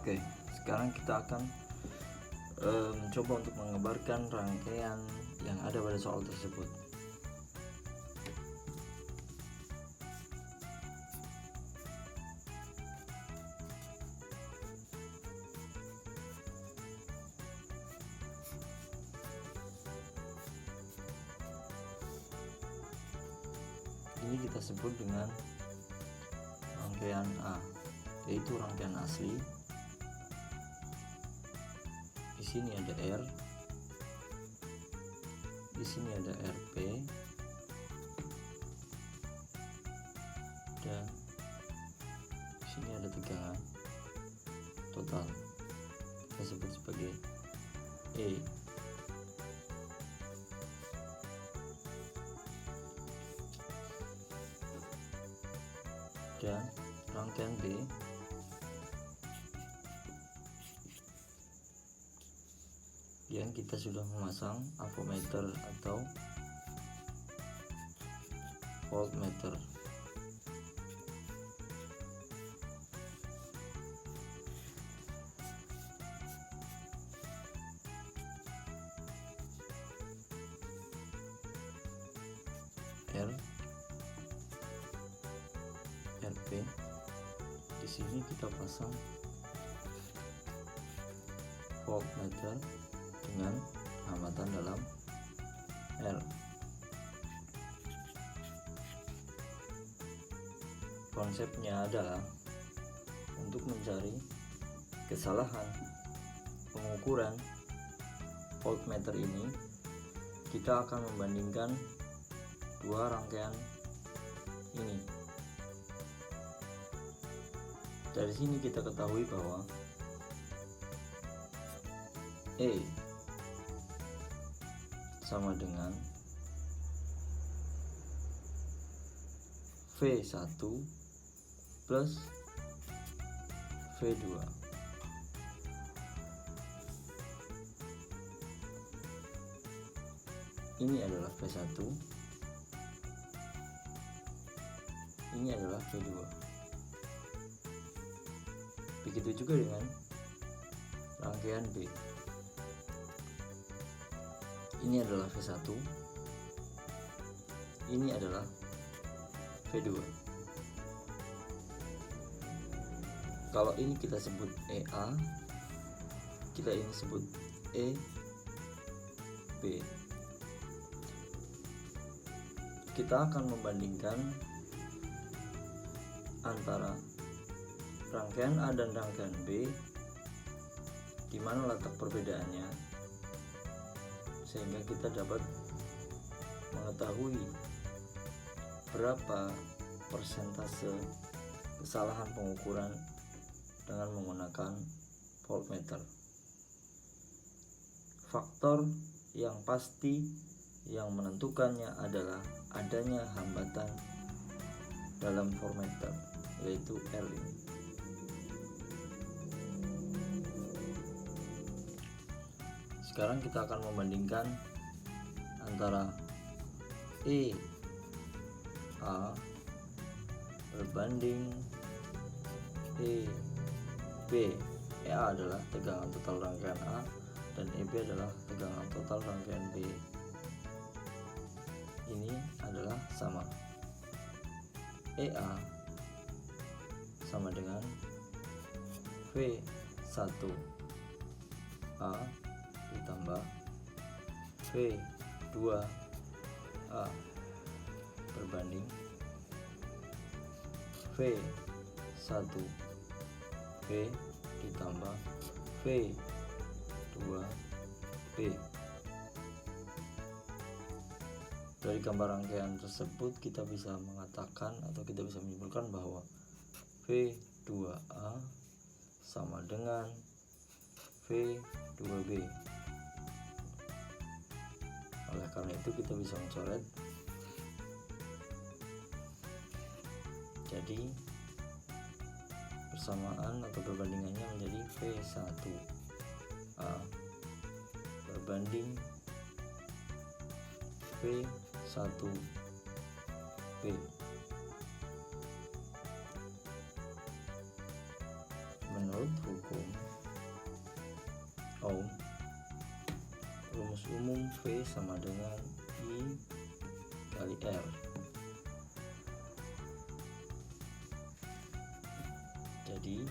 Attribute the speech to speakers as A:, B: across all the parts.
A: Oke, sekarang kita akan mencoba untuk mengabarkan rangkaian yang ada pada soal tersebut. Ini kita sebut dengan rangkaian A, yaitu rangkaian asli. Di sini ada R, di sini ada RP, dan di sini ada tegangan total, kita sebut sebagai E. Dan rangkaian B yang kita sudah memasang avometer atau voltmeter. R, RP. Di sini kita pasang voltmeter dengan hambatan dalam R. Konsepnya adalah untuk mencari kesalahan pengukuran voltmeter ini, kita akan membandingkan dua rangkaian ini. Dari sini kita ketahui bahwa E sama dengan V1 plus V2. Ini adalah V1, ini adalah V2. Begitu juga dengan rangkaian B. Ini adalah V1, ini adalah V2. Kalau ini kita sebut EA, kita ini sebut EB. Kita akan membandingkan antara rangkaian A dan rangkaian B, di mana letak perbedaannya, sehingga kita dapat mengetahui berapa persentase kesalahan pengukuran dengan menggunakan voltmeter. Faktor yang pasti yang menentukannya adalah adanya hambatan dalam voltmeter, yaitu R ini. Sekarang kita akan membandingkan antara EA berbanding EB. EA adalah tegangan total rangkaian A dan EB adalah tegangan total rangkaian B. Ini adalah sama. EA sama dengan V1A ditambah V2A berbanding V1B ditambah V2B. Dari gambar rangkaian tersebut kita bisa mengatakan atau kita bisa menyimpulkan bahwa V2A sama dengan V2B. Oleh karena itu kita bisa mencoret. Jadi persamaan atau perbandingannya menjadi V1A berbanding V1B. Menurut hukum sama dengan I kali R. Jadi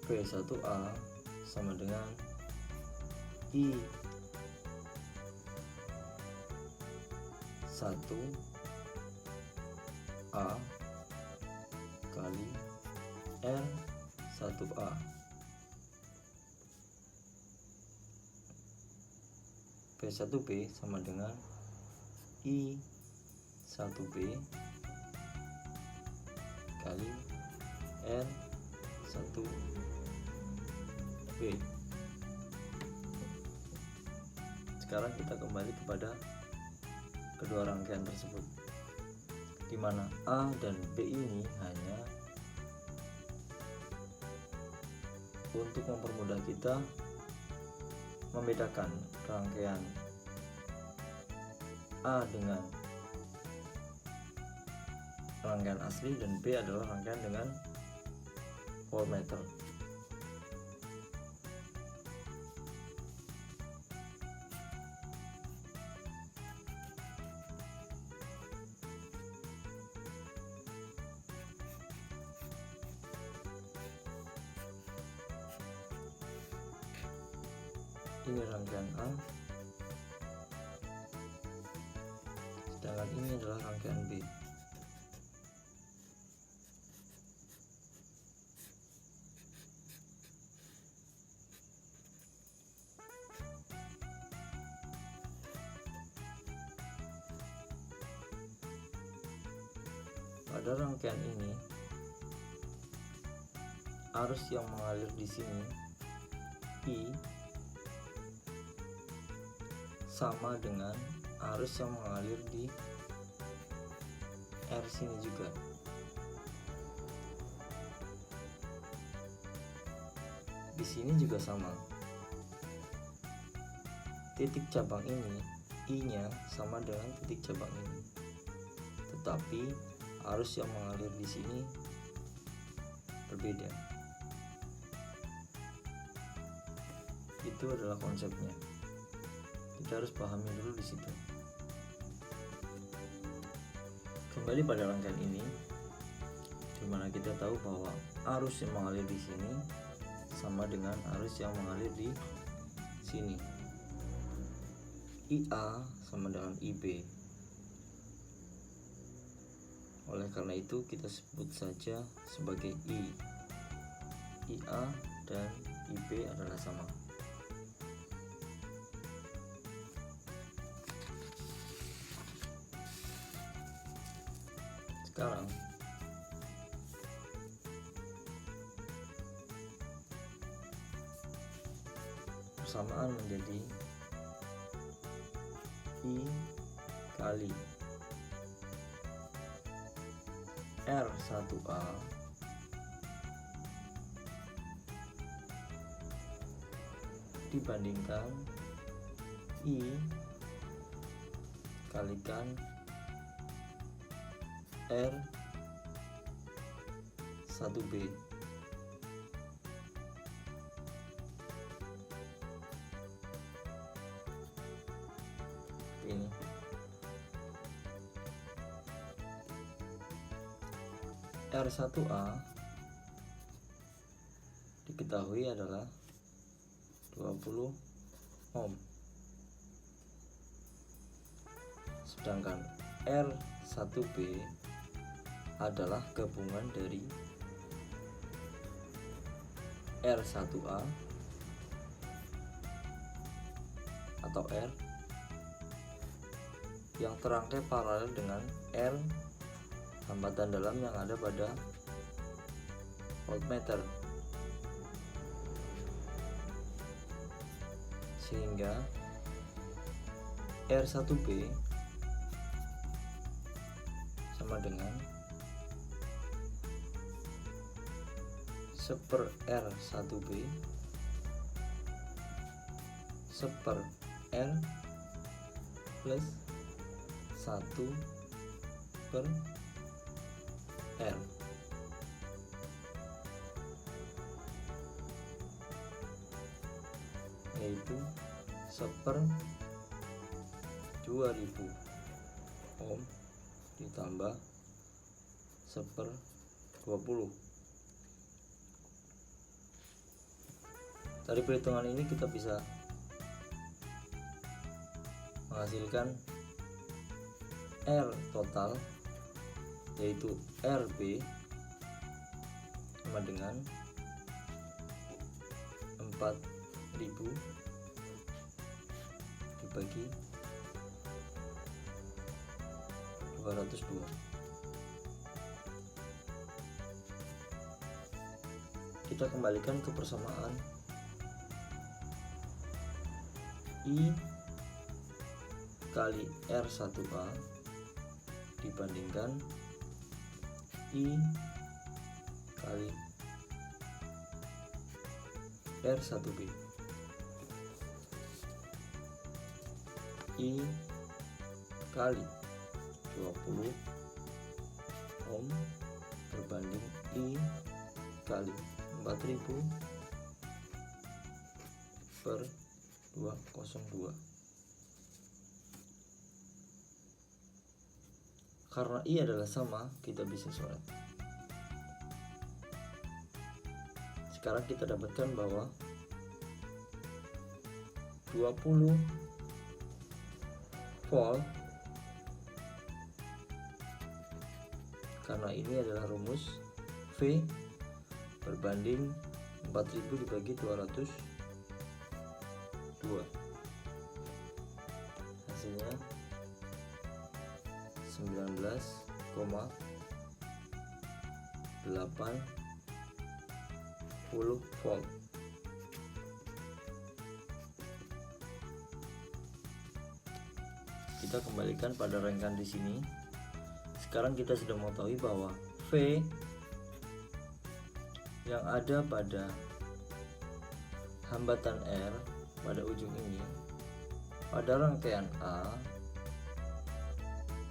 A: P1A sama dengan I 1A kali R1A. P1B sama dengan I1B kali R1B. Sekarang kita kembali kepada kedua rangkaian tersebut, di mana A dan B ini hanya untuk mempermudah kita membedakan rangkaian A dengan rangkaian asli dan B adalah rangkaian dengan voltmeter. Ini rangkaian A, sedangkan ini adalah rangkaian B. Pada rangkaian ini, arus yang mengalir di sini I sama dengan arus yang mengalir di R sini juga. Di sini juga sama. Titik cabang ini I-nya sama dengan titik cabang ini. Tetapi arus yang mengalir di sini berbeda. Itu adalah konsepnya. Kita harus pahami dulu di situ. Kembali pada rangkaian ini, di mana kita tahu bahwa arus yang mengalir di sini sama dengan arus yang mengalir di sini. IA sama dengan IB. Oleh karena itu kita sebut saja sebagai I. IA dan IB adalah sama. Sekarang persamaan menjadi I kali R1A dibandingkan I kalikan R1B. Ini R1A diketahui adalah 20 ohm, sedangkan R1B adalah gabungan dari R1A atau R yang terangkai paralel dengan R hambatan dalam yang ada pada voltmeter, sehingga R1B sama dengan 1/R1B 1/R plus 1/R. yaitu 1/2000 ohm ditambah 1/20. Dari perhitungan ini kita bisa menghasilkan R total, yaitu RB sama dengan 4000 dibagi 202. Kita kembalikan ke persamaan I kali R1A dibandingkan I kali R1B. I kali 20 ohm berbanding I kali 4000 per 202. Karena I adalah sama, kita bisa coret. Sekarang kita dapatkan bahwa 20 volt, karena ini adalah rumus V berbanding 4000 dibagi 202, hasilnya 19,80 volt. Kita kembalikan pada rangkaian di sini. Sekarang kita sudah mengetahui bahwa V yang ada pada hambatan R pada ujung ini pada rangkaian A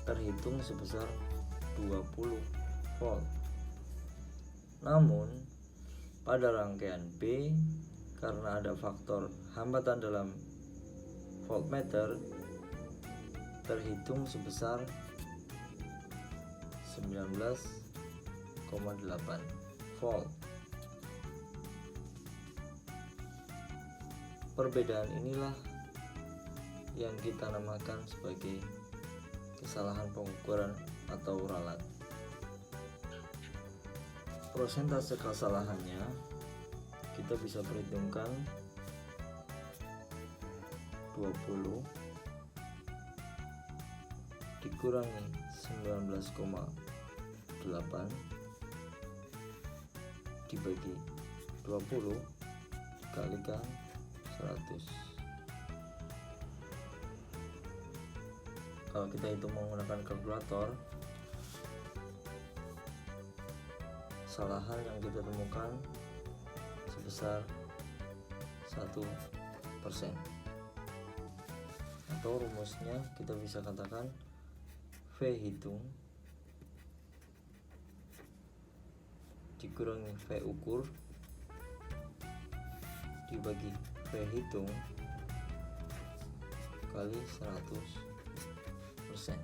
A: terhitung sebesar 20 volt. Namun pada rangkaian B, karena ada faktor hambatan dalam voltmeter, terhitung sebesar 19,8 volt. Perbedaan inilah yang kita namakan sebagai kesalahan pengukuran atau ralat. Persentase kesalahannya kita bisa perhitungkan 20 dikurangi 19,8 dibagi 20 dikalikan 100. Kalau kita hitung menggunakan kalkulator, kesalahan yang kita temukan sebesar 1%. Atau rumusnya kita bisa katakan V hitung dikurangi V ukur dibagi V hitung kali 100%.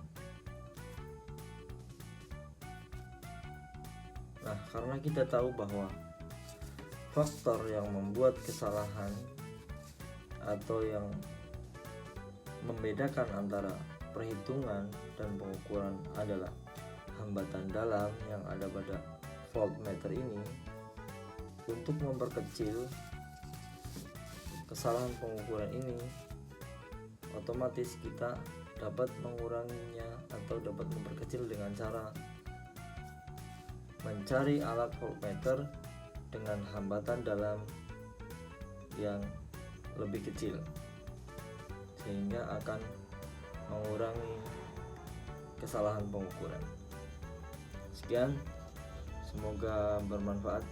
A: Nah, karena kita tahu bahwa faktor yang membuat kesalahan atau yang membedakan antara perhitungan dan pengukuran adalah hambatan dalam yang ada pada voltmeter ini, untuk memperkecil kesalahan pengukuran ini, otomatis kita dapat menguranginya atau dapat memperkecil dengan cara mencari alat voltmeter dengan hambatan dalam yang lebih kecil, sehingga akan mengurangi kesalahan pengukuran. Sekian, semoga bermanfaat.